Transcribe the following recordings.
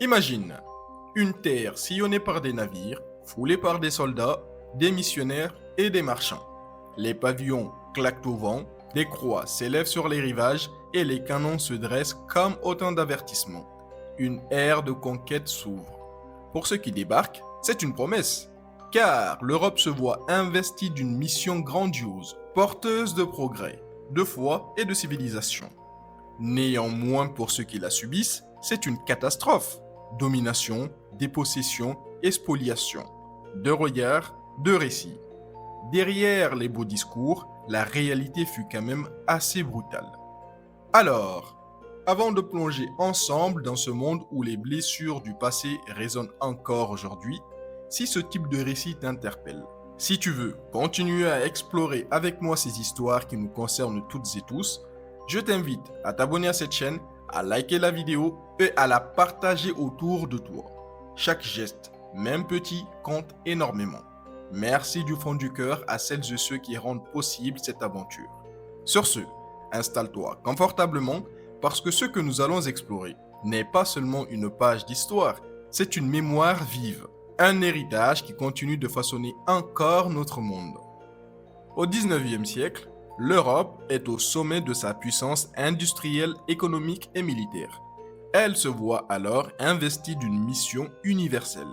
Imagine une terre sillonnée par des navires, foulée par des soldats, des missionnaires et des marchands. Les pavillons claquent au vent, des croix s'élèvent sur les rivages et les canons se dressent comme autant d'avertissements. Une ère de conquête s'ouvre. Pour ceux qui débarquent, c'est une promesse, car l'Europe se voit investie d'une mission grandiose, porteuse de progrès, de foi et de civilisation. Néanmoins, pour ceux qui la subissent, c'est une catastrophe. Domination, dépossession et spoliation. De regards, de récits. Derrière les beaux discours, la réalité fut quand même assez brutale. Alors, avant de plonger ensemble dans ce monde où les blessures du passé résonnent encore aujourd'hui, si ce type de récit t'interpelle, si tu veux continuer à explorer avec moi ces histoires qui nous concernent toutes et tous, je t'invite à t'abonner à cette chaîne, à liker la vidéo et à la partager autour de toi. Chaque geste, même petit, compte énormément. Merci du fond du cœur à celles et ceux qui rendent possible cette aventure. Sur ce, installe-toi confortablement parce que ce que nous allons explorer n'est pas seulement une page d'histoire, c'est une mémoire vive, un héritage qui continue de façonner encore notre monde. Au 19e siècle, l'Europe est au sommet de sa puissance industrielle, économique et militaire. Elle se voit alors investie d'une mission universelle.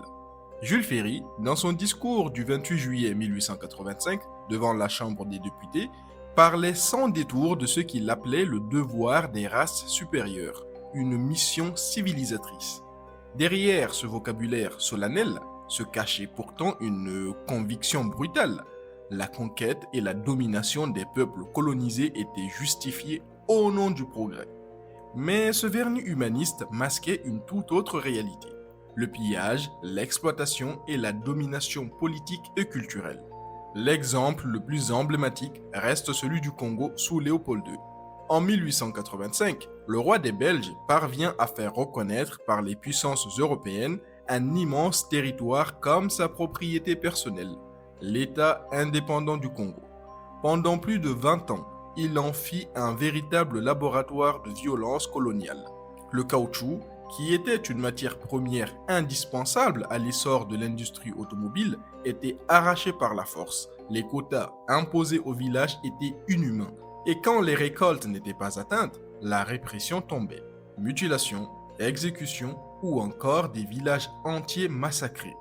Jules Ferry, dans son discours du 28 juillet 1885 devant la Chambre des députés, parlait sans détour de ce qu'il appelait le devoir des races supérieures, une mission civilisatrice. Derrière ce vocabulaire solennel se cachait pourtant une conviction brutale. La conquête et la domination des peuples colonisés étaient justifiées au nom du progrès. Mais ce vernis humaniste masquait une toute autre réalité. Le pillage, l'exploitation et la domination politique et culturelle. L'exemple le plus emblématique reste celui du Congo sous Léopold II. En 1885, le roi des Belges parvient à faire reconnaître par les puissances européennes un immense territoire comme sa propriété personnelle, l'État indépendant du Congo. Pendant plus de 20 ans, il en fit un véritable laboratoire de violence coloniale. Le caoutchouc, qui était une matière première indispensable à l'essor de l'industrie automobile, était arraché par la force. Les quotas imposés aux villages étaient inhumains. Et quand les récoltes n'étaient pas atteintes, la répression tombait. Mutilation, exécution ou encore des villages entiers massacrés.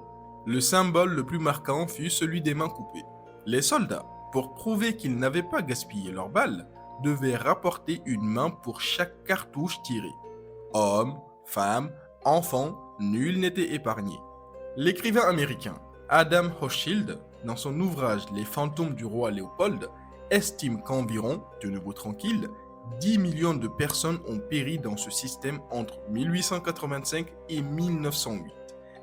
Le symbole le plus marquant fut celui des mains coupées. Les soldats, pour prouver qu'ils n'avaient pas gaspillé leurs balles, devaient rapporter une main pour chaque cartouche tirée. Hommes, femmes, enfants, nul n'était épargné. L'écrivain américain Adam Hochschild, dans son ouvrage Les fantômes du roi Léopold, estime qu'environ, de nouveau tranquille, 10 millions de personnes ont péri dans ce système entre 1885 et 1908.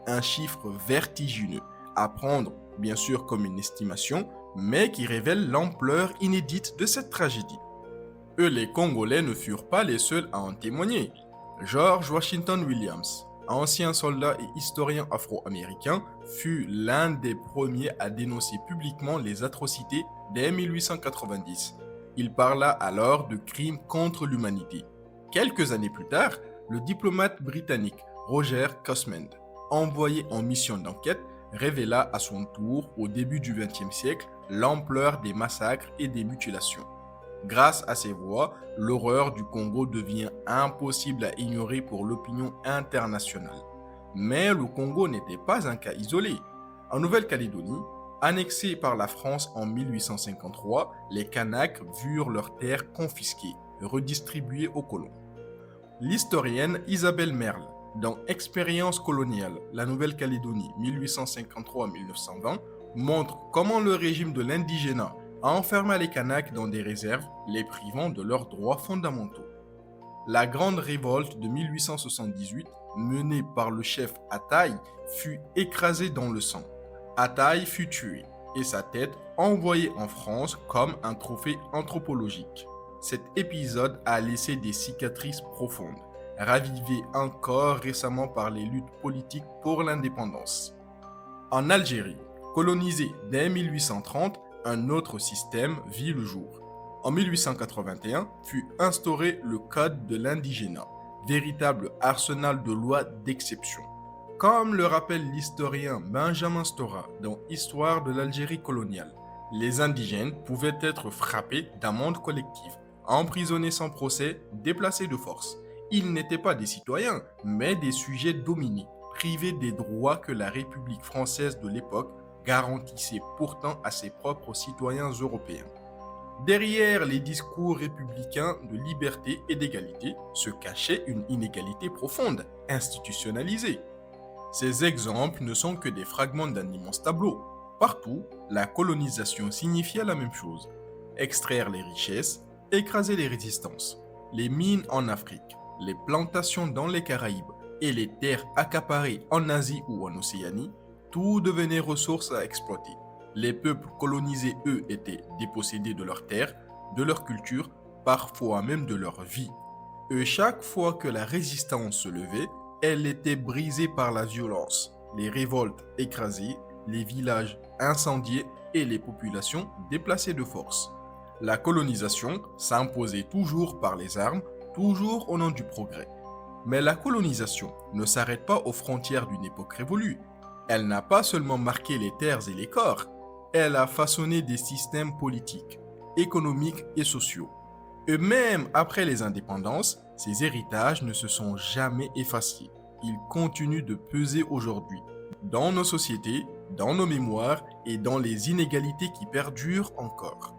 Un chiffre vertigineux, à prendre bien sûr comme une estimation, mais qui révèle l'ampleur inédite de cette tragédie. Eux, les Congolais, ne furent pas les seuls à en témoigner. George Washington Williams, ancien soldat et historien afro-américain, fut l'un des premiers à dénoncer publiquement les atrocités dès 1890. Il parla alors de crimes contre l'humanité. Quelques années plus tard, le diplomate britannique Roger Cosmond, envoyé en mission d'enquête, révéla à son tour, au début du XXe siècle, l'ampleur des massacres et des mutilations. Grâce à ces voix, l'horreur du Congo devient impossible à ignorer pour l'opinion internationale. Mais le Congo n'était pas un cas isolé. En Nouvelle-Calédonie, annexée par la France en 1853, les Kanaks virent leurs terres confisquées, redistribuées aux colons. L'historienne Isabelle Merle, dans Expérience coloniale, la Nouvelle-Calédonie 1853-1920, montre comment le régime de l'indigénat enferma les Kanaks dans des réserves, les privant de leurs droits fondamentaux. La grande révolte de 1878, menée par le chef Ataï, fut écrasée dans le sang. Ataï fut tué et sa tête envoyée en France comme un trophée anthropologique. Cet épisode a laissé des cicatrices profondes, ravivées encore récemment par les luttes politiques pour l'indépendance. En Algérie, colonisée dès 1830, un autre système vit le jour. En 1881 fut instauré le Code de l'indigénat, véritable arsenal de lois d'exception. Comme le rappelle l'historien Benjamin Stora dans Histoire de l'Algérie coloniale, les indigènes pouvaient être frappés d'amende collective, emprisonnés sans procès, déplacés de force. Ils n'étaient pas des citoyens, mais des sujets dominés, privés des droits que la République française de l'époque garantissait pourtant à ses propres citoyens européens. Derrière les discours républicains de liberté et d'égalité se cachait une inégalité profonde, institutionnalisée. Ces exemples ne sont que des fragments d'un immense tableau. Partout, la colonisation signifiait la même chose. Extraire les richesses, écraser les résistances. Les mines en Afrique, les plantations dans les Caraïbes et les terres accaparées en Asie ou en Océanie, tout devenait ressource à exploiter. Les peuples colonisés, eux, étaient dépossédés de leurs terres, de leur culture, parfois même de leur vie. Et chaque fois que la résistance se levait, elle était brisée par la violence, les révoltes écrasées, les villages incendiés et les populations déplacées de force. La colonisation s'imposait toujours par les armes, toujours au nom du progrès. Mais la colonisation ne s'arrête pas aux frontières d'une époque révolue. Elle n'a pas seulement marqué les terres et les corps, elle a façonné des systèmes politiques, économiques et sociaux. Et même après les indépendances, ces héritages ne se sont jamais effacés. Ils continuent de peser aujourd'hui, dans nos sociétés, dans nos mémoires et dans les inégalités qui perdurent encore.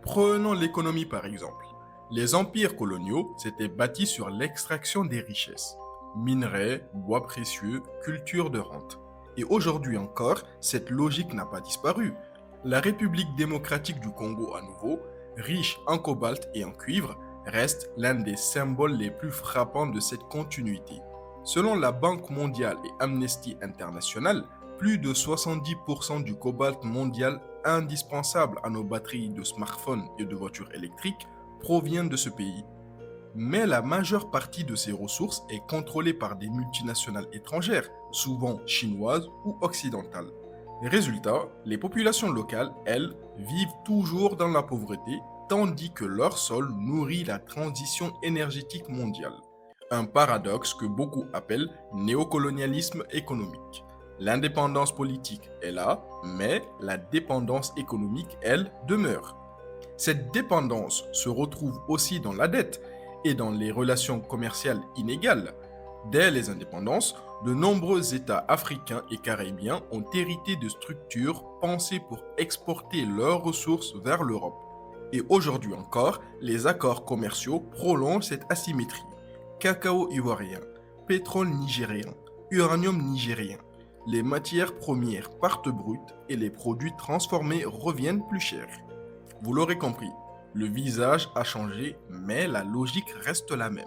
Prenons l'économie par exemple. Les empires coloniaux s'étaient bâtis sur l'extraction des richesses. Minerais, bois précieux, culture de rente. Et aujourd'hui encore, cette logique n'a pas disparu. La République démocratique du Congo à nouveau, riche en cobalt et en cuivre, reste l'un des symboles les plus frappants de cette continuité. Selon la Banque mondiale et Amnesty International, plus de 70% du cobalt mondial indispensable à nos batteries de smartphones et de voitures électriques provient de ce pays. Mais la majeure partie de ces ressources est contrôlée par des multinationales étrangères, souvent chinoises ou occidentales. Résultat, les populations locales, elles, vivent toujours dans la pauvreté, tandis que leur sol nourrit la transition énergétique mondiale. Un paradoxe que beaucoup appellent néocolonialisme économique. L'indépendance politique est là, mais la dépendance économique, elle, demeure. Cette dépendance se retrouve aussi dans la dette et dans les relations commerciales inégales. Dès les indépendances, de nombreux États africains et caribéens ont hérité de structures pensées pour exporter leurs ressources vers l'Europe. Et aujourd'hui encore, les accords commerciaux prolongent cette asymétrie. Cacao ivoirien, pétrole nigérien, uranium nigérien. Les matières premières partent brutes et les produits transformés reviennent plus chers. Vous l'aurez compris, le visage a changé, mais la logique reste la même.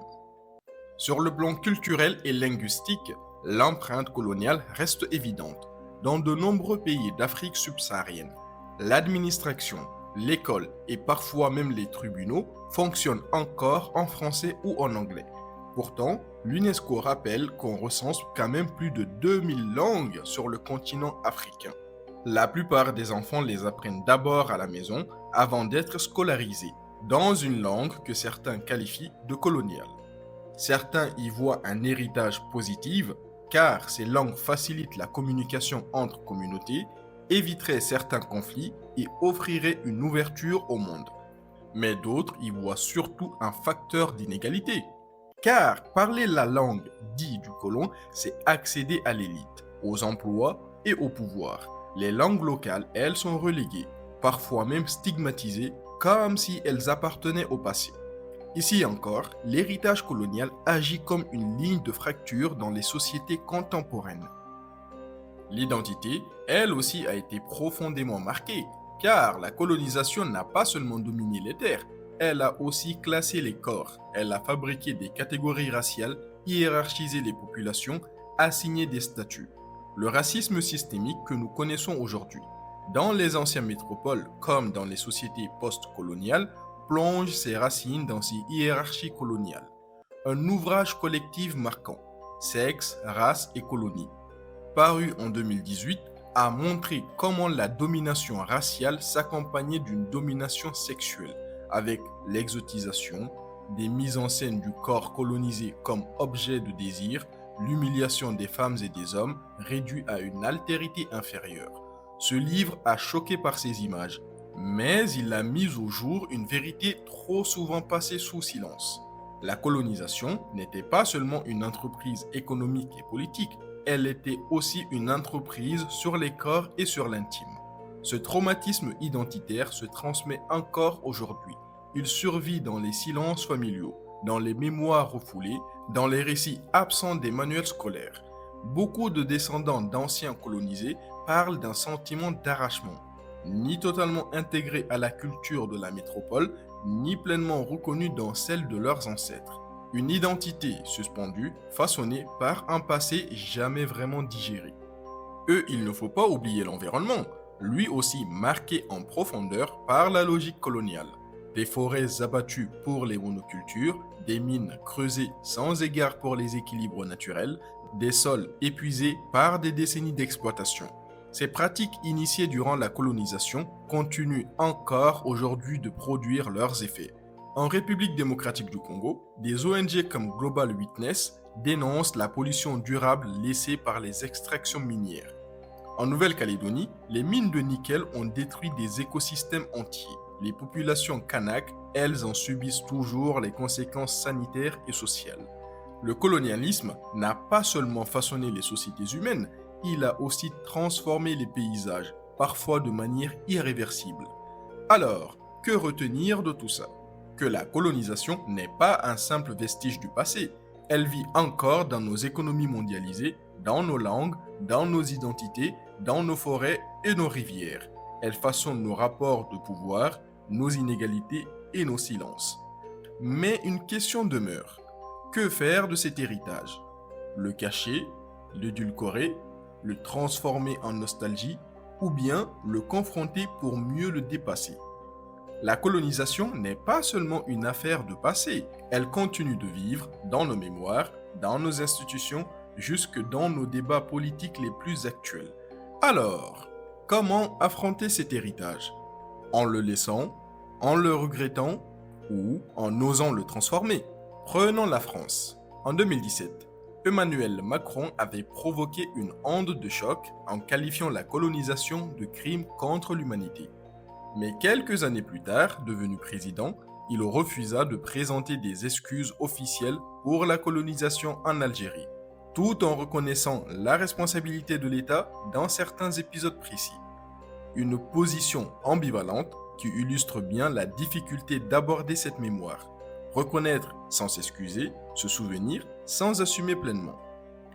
Sur le plan culturel et linguistique, l'empreinte coloniale reste évidente. Dans de nombreux pays d'Afrique subsaharienne, l'administration, l'école et parfois même les tribunaux fonctionnent encore en français ou en anglais. Pourtant, l'UNESCO rappelle qu'on recense quand même plus de 2000 langues sur le continent africain. La plupart des enfants les apprennent d'abord à la maison avant d'être scolarisés, dans une langue que certains qualifient de coloniale. Certains y voient un héritage positif, car ces langues facilitent la communication entre communautés, éviteraient certains conflits et offriraient une ouverture au monde. Mais d'autres y voient surtout un facteur d'inégalité. Car parler la langue dite du colon, c'est accéder à l'élite, aux emplois et au pouvoir. Les langues locales, elles, sont reléguées, parfois même stigmatisées, comme si elles appartenaient au passé. Ici encore, l'héritage colonial agit comme une ligne de fracture dans les sociétés contemporaines. L'identité, elle aussi, a été profondément marquée, car la colonisation n'a pas seulement dominé les terres, elle a aussi classé les corps, elle a fabriqué des catégories raciales, hiérarchisé les populations, assigné des statuts. Le racisme systémique que nous connaissons aujourd'hui, dans les anciennes métropoles comme dans les sociétés post-coloniales, plonge ses racines dans ces hiérarchies coloniales. Un ouvrage collectif marquant, Sexe, race et colonie, paru en 2018, a montré comment la domination raciale s'accompagnait d'une domination sexuelle, avec l'exotisation, des mises en scène du corps colonisé comme objet de désir, l'humiliation des femmes et des hommes réduits à une altérité inférieure. Ce livre a choqué par ces images, mais il a mis au jour une vérité trop souvent passée sous silence. La colonisation n'était pas seulement une entreprise économique et politique, elle était aussi une entreprise sur les corps et sur l'intime. Ce traumatisme identitaire se transmet encore aujourd'hui. Il survit dans les silences familiaux, dans les mémoires refoulées, dans les récits absents des manuels scolaires. Beaucoup de descendants d'anciens colonisés parlent d'un sentiment d'arrachement, ni totalement intégré à la culture de la métropole, ni pleinement reconnu dans celle de leurs ancêtres. Une identité suspendue, façonnée par un passé jamais vraiment digéré. Il ne faut pas oublier l'environnement, lui aussi marqué en profondeur par la logique coloniale. Des forêts abattues pour les monocultures, des mines creusées sans égard pour les équilibres naturels, des sols épuisés par des décennies d'exploitation. Ces pratiques initiées durant la colonisation continuent encore aujourd'hui de produire leurs effets. En République démocratique du Congo, des ONG comme Global Witness dénoncent la pollution durable laissée par les extractions minières. En Nouvelle-Calédonie, les mines de nickel ont détruit des écosystèmes entiers. Les populations kanaks, elles, en subissent toujours les conséquences sanitaires et sociales. Le colonialisme n'a pas seulement façonné les sociétés humaines, il a aussi transformé les paysages, parfois de manière irréversible. Alors, que retenir de tout ça? Que la colonisation n'est pas un simple vestige du passé, elle vit encore dans nos économies mondialisées, dans nos langues, dans nos identités, dans nos forêts et nos rivières. Elle façonne nos rapports de pouvoir, nos inégalités et nos silences. Mais une question demeure. Que faire de cet héritage? Le cacher, l'édulcorer, le transformer en nostalgie ou bien le confronter pour mieux le dépasser? La colonisation n'est pas seulement une affaire de passé, elle continue de vivre dans nos mémoires, dans nos institutions, jusque dans nos débats politiques les plus actuels. Alors, comment affronter cet héritage? En le laissant, en le regrettant ou en osant le transformer? Prenons la France. En 2017, Emmanuel Macron avait provoqué une onde de choc en qualifiant la colonisation de crime contre l'humanité. Mais quelques années plus tard, devenu président, il refusa de présenter des excuses officielles pour la colonisation en Algérie, tout en reconnaissant la responsabilité de l'État dans certains épisodes précis. Une position ambivalente qui illustre bien la difficulté d'aborder cette mémoire. Reconnaître sans s'excuser, se souvenir sans assumer pleinement.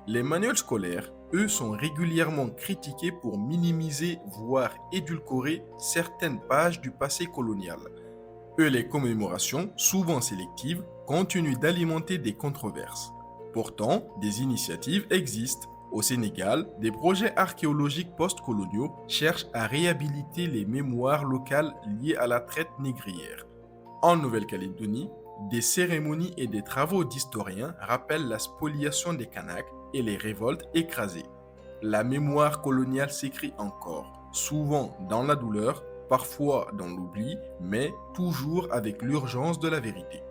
Les manuels scolaires, eux, sont régulièrement critiqués pour minimiser, voire édulcorer certaines pages du passé colonial. Les commémorations, souvent sélectives, continuent d'alimenter des controverses. Pourtant, des initiatives existent. Au Sénégal, des projets archéologiques post-coloniaux cherchent à réhabiliter les mémoires locales liées à la traite négrière. En Nouvelle-Calédonie, des cérémonies et des travaux d'historiens rappellent la spoliation des Kanaks et les révoltes écrasées. La mémoire coloniale s'écrit encore, souvent dans la douleur, parfois dans l'oubli, mais toujours avec l'urgence de la vérité.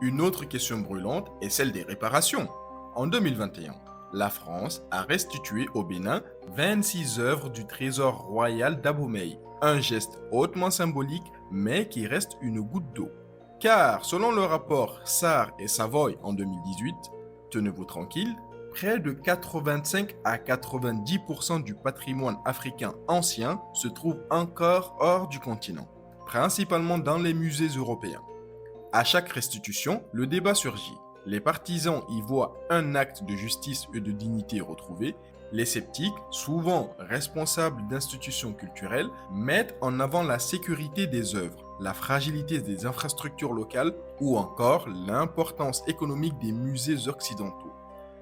Une autre question brûlante est celle des réparations. En 2021, la France a restitué au Bénin 26 œuvres du trésor royal d'Abomey, un geste hautement symbolique mais qui reste une goutte d'eau. Car selon le rapport Sarr et Savoy en 2018, tenez-vous tranquille, près de 85 à 90% du patrimoine africain ancien se trouve encore hors du continent, principalement dans les musées européens. À chaque restitution, le débat surgit. Les partisans y voient un acte de justice et de dignité retrouvé. Les sceptiques, souvent responsables d'institutions culturelles, mettent en avant la sécurité des œuvres, la fragilité des infrastructures locales ou encore l'importance économique des musées occidentaux.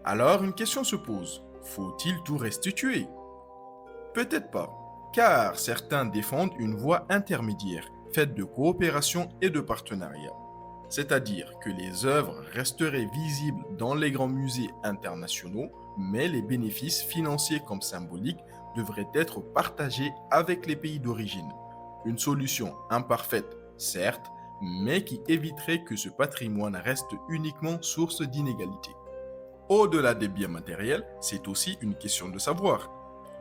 Alors une question se pose, faut-il tout restituer? Peut-être pas, car certains défendent une voie intermédiaire, faite de coopération et de partenariat. C'est-à-dire que les œuvres resteraient visibles dans les grands musées internationaux, mais les bénéfices financiers comme symboliques devraient être partagés avec les pays d'origine. Une solution imparfaite, certes, mais qui éviterait que ce patrimoine reste uniquement source d'inégalités. Au-delà des biens matériels, c'est aussi une question de savoir.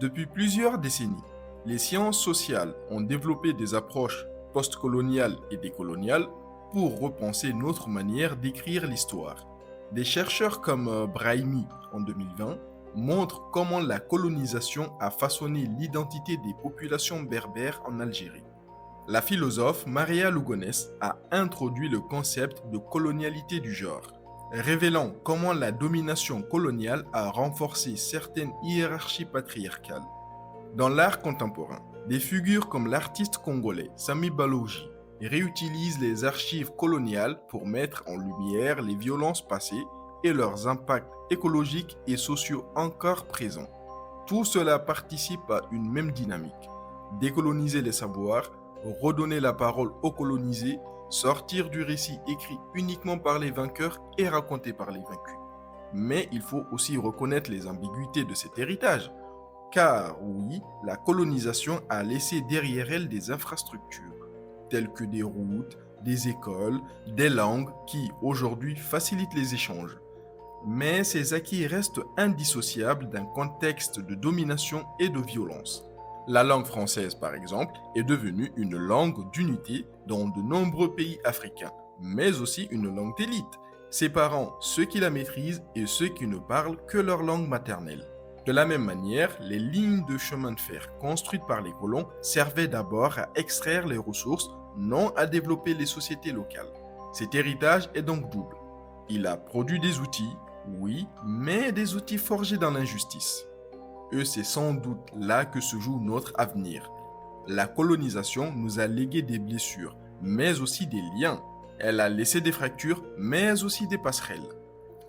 Depuis plusieurs décennies, les sciences sociales ont développé des approches postcoloniales et décoloniales pour repenser notre manière d'écrire l'histoire. Des chercheurs comme Brahimi en 2020 montrent comment la colonisation a façonné l'identité des populations berbères en Algérie. La philosophe Maria Lugones a introduit le concept de colonialité du genre, révélant comment la domination coloniale a renforcé certaines hiérarchies patriarcales. Dans l'art contemporain, des figures comme l'artiste congolais Sami Balogi réutilisent les archives coloniales pour mettre en lumière les violences passées et leurs impacts écologiques et sociaux encore présents. Tout cela participe à une même dynamique: décoloniser les savoirs, redonner la parole aux colonisés, sortir du récit écrit uniquement par les vainqueurs et raconté par les vaincus. Mais il faut aussi reconnaître les ambiguïtés de cet héritage. Car oui, la colonisation a laissé derrière elle des infrastructures, telles que des routes, des écoles, des langues qui, aujourd'hui, facilitent les échanges. Mais ces acquis restent indissociables d'un contexte de domination et de violence. La langue française, par exemple, est devenue une langue d'unité dans de nombreux pays africains, mais aussi une langue d'élite, séparant ceux qui la maîtrisent et ceux qui ne parlent que leur langue maternelle. De la même manière, les lignes de chemin de fer construites par les colons servaient d'abord à extraire les ressources, non à développer les sociétés locales. Cet héritage est donc double. Il a produit des outils, oui, mais des outils forgés dans l'injustice. Et c'est sans doute là que se joue notre avenir. La colonisation nous a légué des blessures, mais aussi des liens. Elle a laissé des fractures, mais aussi des passerelles.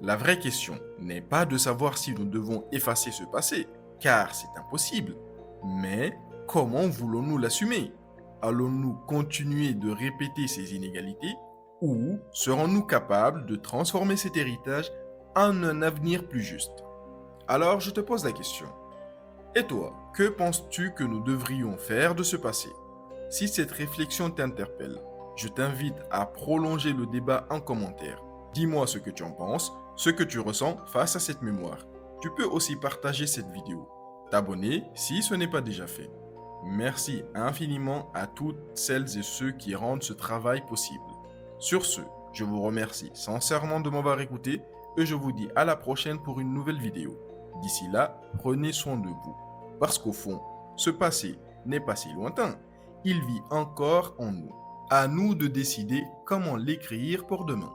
La vraie question n'est pas de savoir si nous devons effacer ce passé, car c'est impossible. Mais comment voulons-nous l'assumer? Allons-nous continuer de répéter ces inégalités ou serons-nous capables de transformer cet héritage en un avenir plus juste? Alors je te pose la question. Et toi, que penses-tu que nous devrions faire de ce passé? Si cette réflexion t'interpelle, je t'invite à prolonger le débat en commentaire. Dis-moi ce que tu en penses, ce que tu ressens face à cette mémoire. Tu peux aussi partager cette vidéo, t'abonner si ce n'est pas déjà fait. Merci infiniment à toutes celles et ceux qui rendent ce travail possible. Sur ce, je vous remercie sincèrement de m'avoir écouté et je vous dis à la prochaine pour une nouvelle vidéo. D'ici là, prenez soin de vous. Parce qu'au fond, ce passé n'est pas si lointain. Il vit encore en nous. À nous de décider comment l'écrire pour demain.